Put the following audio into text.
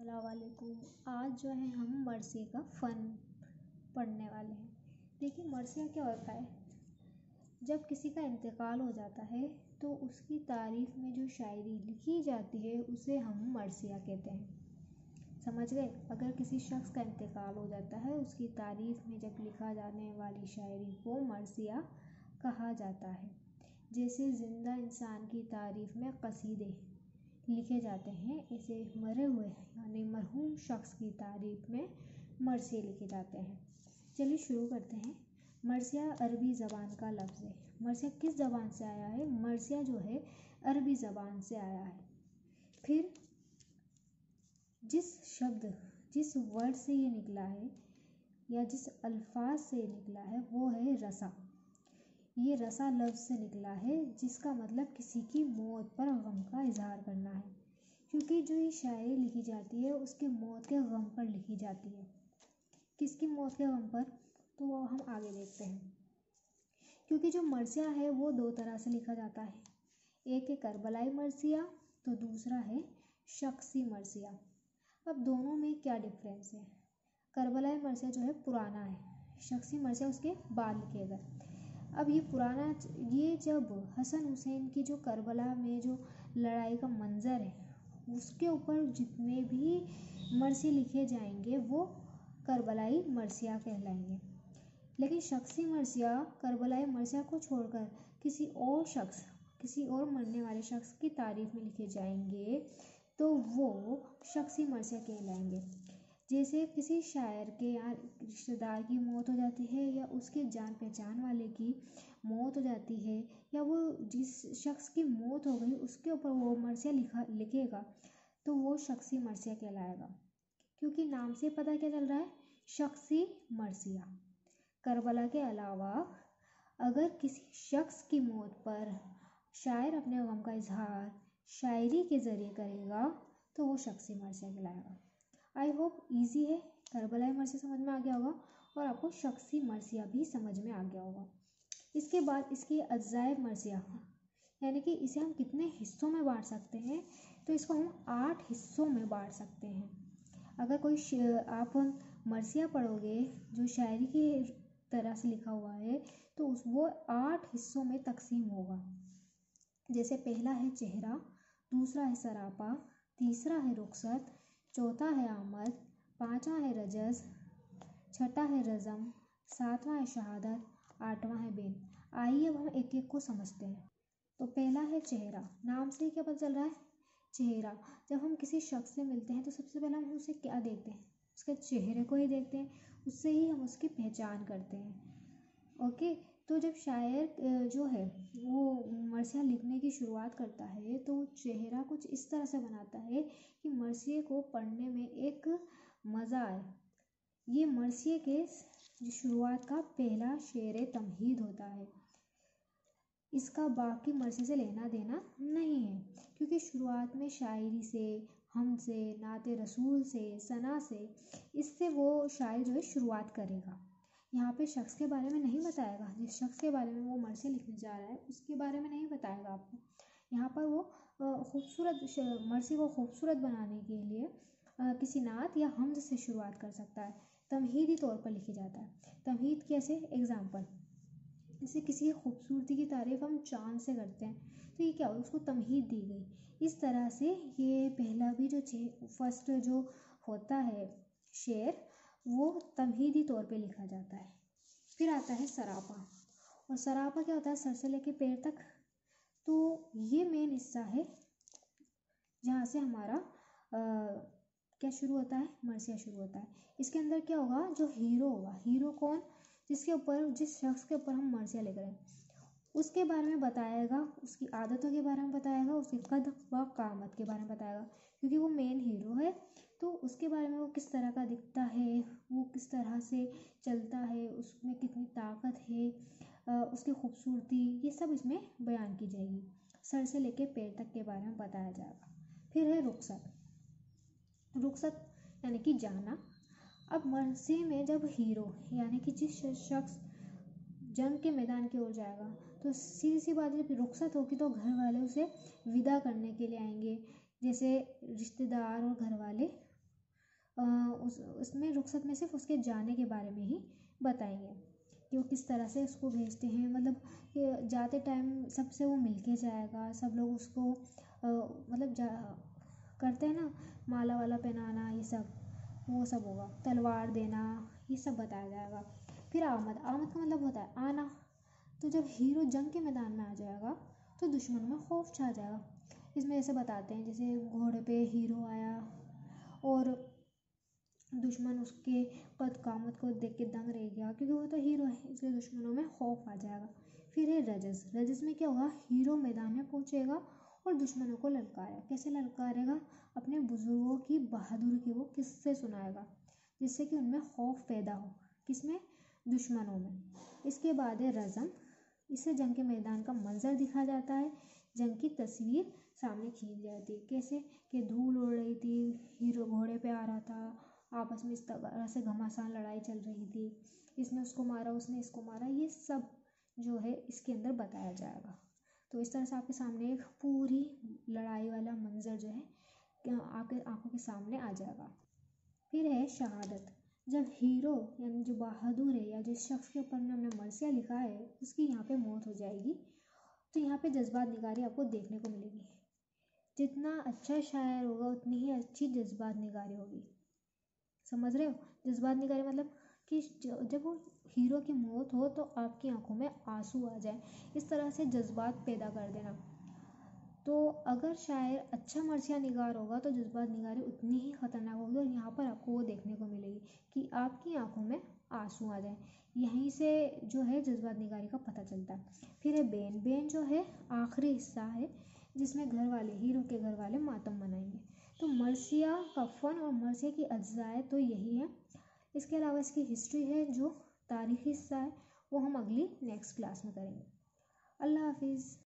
अस्सलामुअलैकुम। आज जो है हम मरसिया का फ़न पढ़ने वाले हैं। देखिए मरसिया क्या होता है। जब किसी का इंतकाल हो जाता है तो उसकी तारीफ़ में जो शायरी लिखी जाती है उसे हम मरसिया कहते हैं। समझ गए। अगर किसी शख्स का इंतकाल हो जाता है उसकी तारीफ़ में जब लिखा जाने वाली शायरी को मरसिया कहा जाता है। जैसे ज़िंदा इंसान की तारीफ़ में कसीदे लिखे जाते हैं, ऐसे मरे हुए यानी मरहूम शख्स की तारीफ़ में मरसिया लिखे जाते हैं। चलिए शुरू करते हैं। मरसिया अरबी ज़बान का लफ्ज़ है। मरसिया किस ज़बान से आया है? मरसिया जो है अरबी ज़बान से आया है। फिर जिस वर्ड से ये निकला है या जिस अल्फाज से निकला है वो है रसा। ये रसा लफ्ज़ से निकला है जिसका मतलब किसी की मौत पर गम का इजहार करना है, क्योंकि जो ये शायरी लिखी जाती है उसके मौत के गम पर लिखी जाती है। किसकी मौत के गम पर, तो वो हम आगे देखते हैं। क्योंकि जो मरसिया है वो दो तरह से लिखा जाता है, एक है करबलाई मरसिया तो दूसरा है शख्सी मरसिया। अब दोनों में क्या डिफरेंस है? करबलाई मरसिया जो है पुराना है, शख्सी मरसिया उसके बाद लिखे गए। अब ये पुराना, ये जब हसन हुसैन की जो करबला में जो लड़ाई का मंज़र है उसके ऊपर जितने भी मरसिया लिखे जाएंगे वो करबलाई मरसिया कहलाएंगे। लेकिन शख्सी मरसिया करबलाई मरसिया को छोड़कर किसी और मरने वाले शख्स की तारीफ़ में लिखे जाएंगे तो वो शख्सी मरसिया कहलाएंगे। जैसे किसी शायर के या रिश्तेदार की मौत हो जाती है या उसके जान पहचान वाले की मौत हो जाती है या वो जिस शख्स की मौत हो गई उसके ऊपर वो मरसिया लिखेगा तो वो शख्सी मरसिया कहलाएगा। क्योंकि नाम से पता क्या चल रहा है, शख्सी मरसिया। करबला के अलावा अगर किसी शख्स की मौत पर शायर अपने गम का इजहार शायरी के ज़रिए करेगा तो वो शख्सी मरसिया कहलाएगा। आई होप ईजी है, करबलाई मरसिया समझ में आ गया होगा और आपको शख्सी मरसिया भी समझ में आ गया होगा। इसके बाद इसकी अज्जाए मरसिया, यानी कि इसे हम कितने हिस्सों में बांट सकते हैं, तो इसको हम 8 हिस्सों में बांट सकते हैं। अगर कोई आप मरसिया पढ़ोगे जो शायरी की तरह से लिखा हुआ है तो वो 8 हिस्सों में तकसीम होगा। जैसे पहला है चेहरा, दूसरा है सरापा, तीसरा है रुखसत, चौथा है आमद, पांचवा है रजज़, छठा है रज़म, सातवां है शहादत, आठवां है बेन। आइए अब हम एक एक को समझते हैं। तो पहला है चेहरा। नाम से ही क्या पता चल रहा है, चेहरा। जब हम किसी शख्स से मिलते हैं तो सबसे पहले हम उसे क्या देखते हैं, उसके चेहरे को ही देखते हैं, उससे ही हम उसकी पहचान करते हैं। ओके। तो जब शायर जो है वो मरसिया लिखने की शुरुआत करता है तो चेहरा कुछ इस तरह से बनाता है कि मरसिए को पढ़ने में एक मज़ा आए। ये मरसिए के शुरुआत का पहला शेर तमहीद होता है। इसका बाकी मरसिए से लेना देना नहीं है, क्योंकि शुरुआत में शायरी से, हम से, नाते रसूल से, सना से, इससे वो शायर जो है शुरुआत करेगा। यहाँ पे शख्स के बारे में नहीं बताएगा, जिस शख्स के बारे में वो मरसिया लिखने जा रहा है उसके बारे में नहीं बताएगा आपको। यहाँ पर वो खूबसूरत मरसिया को खूबसूरत बनाने के लिए किसी नात या हमज़ से शुरुआत कर सकता है। तमहीदी तौर पर लिखी जाता है। तमहीद कैसे? एग्जाम्पल, जैसे किसी की खूबसूरती की तारीफ़ हम चाँद से करते हैं तो ये क्या हो, उसको तमहीद दी गई। इस तरह से ये पहला भी जो फर्स्ट जो होता है शेर वो तमहीदी तौर पे लिखा जाता है। फिर आता है सरापा। और सरापा क्या होता है? सर से लेके पैर तक। तो ये मेन हिस्सा है जहाँ से हमारा क्या शुरू होता है, मरसिया शुरू होता है। इसके अंदर क्या होगा, जो हीरो होगा, हीरो कौन, जिस शख्स के ऊपर हम मरसिया लिख रहे हैं उसके बारे में बताएगा, उसकी आदतों के बारे में बताएगा, उसके कद व कामत के बारे में बताएगा। क्योंकि वो मेन हीरो है तो उसके बारे में, वो किस तरह का दिखता है, वो किस तरह से चलता है, उसमें कितनी ताकत है, उसकी खूबसूरती, ये सब इसमें बयान की जाएगी। सर से लेके पैर तक के बारे में बताया जाएगा। फिर है रुखसत। रुखसत यानी कि जाना। अब मरसिए में जब हीरो यानी कि जिस शख्स जंग के मैदान की ओर जाएगा तो सीधी सी बात है, जब रुखसत होगी तो घर वाले उसे विदा करने के लिए आएंगे। जैसे रिश्तेदार और घर वाले उसमें रुखसत में सिर्फ उसके जाने के बारे में ही बताएंगे कि वो किस तरह से उसको भेजते हैं, मतलब कि जाते टाइम सबसे वो मिलके जाएगा, सब लोग उसको मतलब करते हैं ना, माला वाला पहनाना, ये सब वो सब होगा, तलवार देना, ये सब बताया जाएगा। फिर आमद का मतलब होता है आना। तो जब हीरो जंग के मैदान में आ जाएगा तो दुश्मनों में खौफ छा जाएगा। इसमें ऐसे बताते हैं जैसे घोड़े पे हीरो आया और दुश्मन उसके कद कामत को देख के दंग रह गया, क्योंकि वो तो हीरो है, इसलिए दुश्मनों में खौफ आ जाएगा। फिर है रजस। रजस में क्या होगा, हीरो मैदान में पहुंचेगा और दुश्मनों को ललकारेगा। कैसे ललकारेगा, अपने बुजुर्गों की बहादुरी की वो किस्से सुनाएगा, जिससे कि उनमें खौफ पैदा हो, किसमें, दुश्मनों में। इसके बाद है रज़म। इससे जंग के मैदान का मंजर दिखा जाता है, जंग की तस्वीर सामने खींच जाती है। कैसे कि धूल उड़ रही थी, हीरो घोड़े पे आ रहा था, आपस में इस तरह से घमासान लड़ाई चल रही थी, इसने उसको मारा, उसने इसको मारा, ये सब जो है इसके अंदर बताया जाएगा। तो इस तरह से आपके सामने एक पूरी लड़ाई वाला मंजर जो है आपके आंखों के सामने आ जाएगा। फिर है शहादत। जब हीरो यानी जो बहादुर है या जिस शख्स के ऊपर हमने मर्सिया लिखा है उसकी यहाँ पे मौत हो जाएगी, तो यहाँ पे जज्बात निगारी आपको देखने को मिलेगी। जितना अच्छा शायर होगा उतनी ही अच्छी जज्बात निगारी होगी। समझ रहे हो, जज्बात निगारी मतलब कि जब वो हीरो की मौत हो तो आपकी आंखों में आंसू आ जाए, इस तरह से जज्बात पैदा कर देना। तो अगर शायर अच्छा मर्सिया निगार होगा तो जज्बात निगारी उतनी ही खतरनाक होगी, और यहाँ पर आपको वो देखने को मिलेगी कि आपकी आंखों में आंसू आ जाए। यहीं से जो है जज्बात निगारी का पता चलता है। फिर है बेन। बेन जो है आखिरी हिस्सा है जिसमें घर वाले, हीरो के घर वाले मातम मनाएंगे। तो मर्सिया का फन और मर्सिया की अज्जाएं तो यही है। इसके अलावा इसकी हिस्ट्री है जो तारीखी हिस्सा है, वो हम अगली नेक्स्ट क्लास में करेंगे। अल्लाह हाफिज़।